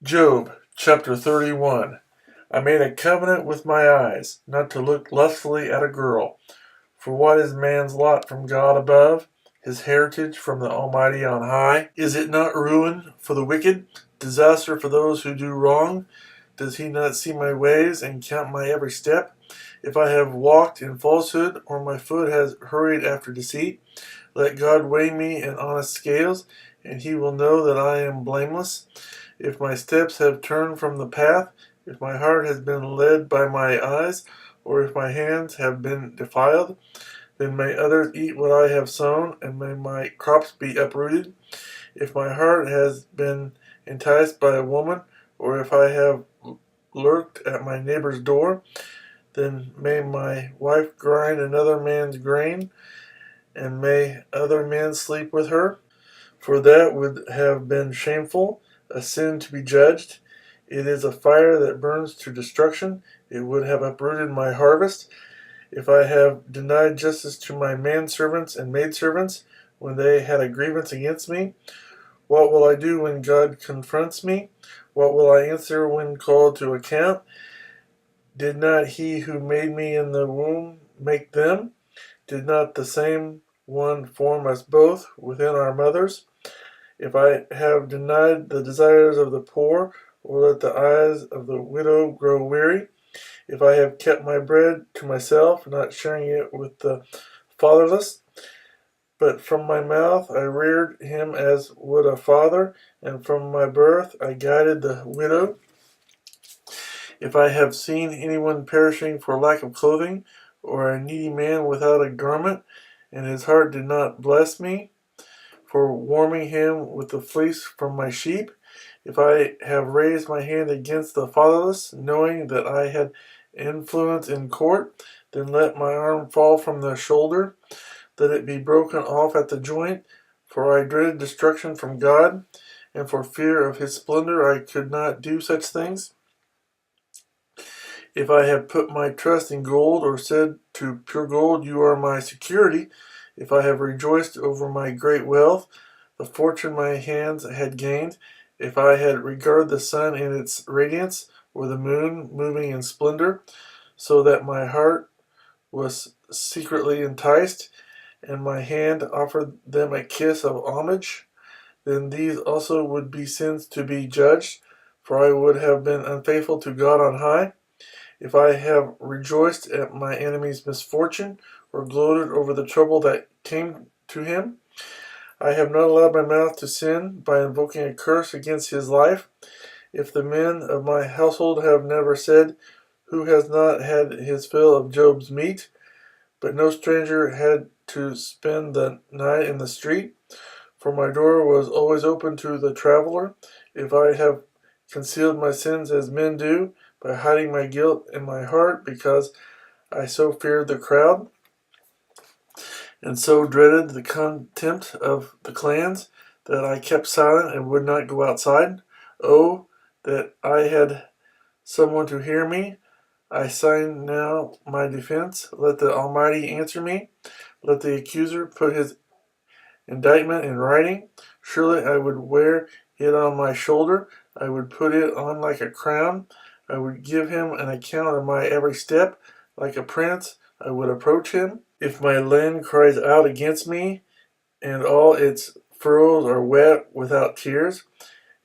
Job chapter 31. I made a covenant with my eyes, not to look lustfully at a girl. For what is man's lot from God above, his heritage from the Almighty on high? Is it not ruin for the wicked, disaster for those who do wrong? Does he not see my ways and count my every step? If I have walked in falsehood, or my foot has hurried after deceit, let God weigh me in honest scales, and he will know that I am blameless. If my steps have turned from the path, if my heart has been led by my eyes, or if my hands have been defiled, then may others eat what I have sown, and may my crops be uprooted. If my heart has been enticed by a woman, or if I have lurked at my neighbor's door, then may my wife grind another man's grain, and may other men sleep with her. For that would have been shameful, a sin to be judged. It is a fire that burns to destruction. It would have uprooted my harvest. If I have denied justice to my manservants and maidservants when they had a grievance against me, what will I do when God confronts me? What will I answer when called to account? Did not he who made me in the womb make them? Did not the same one form us both within our mothers? If I have denied the desires of the poor, or let the eyes of the widow grow weary, if I have kept my bread to myself, not sharing it with the fatherless, but from my mouth I reared him as would a father, and from my birth I guided the widow. If I have seen anyone perishing for lack of clothing, or a needy man without a garment, and his heart did not bless me, for warming him with the fleece from my sheep, if I have raised my hand against the fatherless, knowing that I had influence in court, then let my arm fall from the shoulder, let it be broken off at the joint, for I dreaded destruction from God, and for fear of his splendor I could not do such things. If I have put my trust in gold, or said to pure gold, you are my security, if I have rejoiced over my great wealth, the fortune my hands had gained, if I had regarded the sun in its radiance, or the moon moving in splendor, so that my heart was secretly enticed, and my hand offered them a kiss of homage, then these also would be sins to be judged, for I would have been unfaithful to God on high. If I have rejoiced at my enemy's misfortune, or gloated over the trouble that came to him, I have not allowed my mouth to sin by invoking a curse against his life. If the men of my household have never said, who has not had his fill of Job's meat? But no stranger had to spend the night in the street, for my door was always open to the traveler. If I have concealed my sins as men do, by hiding my guilt in my heart, because I so feared the crowd, and so dreaded the contempt of the clans, that I kept silent and would not go outside. Oh, that I had someone to hear me! I sign now my defense. Let the Almighty answer me. Let the accuser put his indictment in writing. Surely I would wear it on my shoulder. I would put it on like a crown. I would give him an account of my every step. Like a prince, I would approach him. If my land cries out against me, and all its furrows are wet without tears,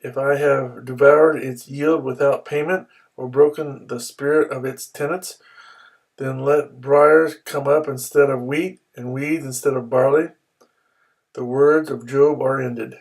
if I have devoured its yield without payment, or broken the spirit of its tenants, then let briars come up instead of wheat, and weeds instead of barley. The words of Job are ended.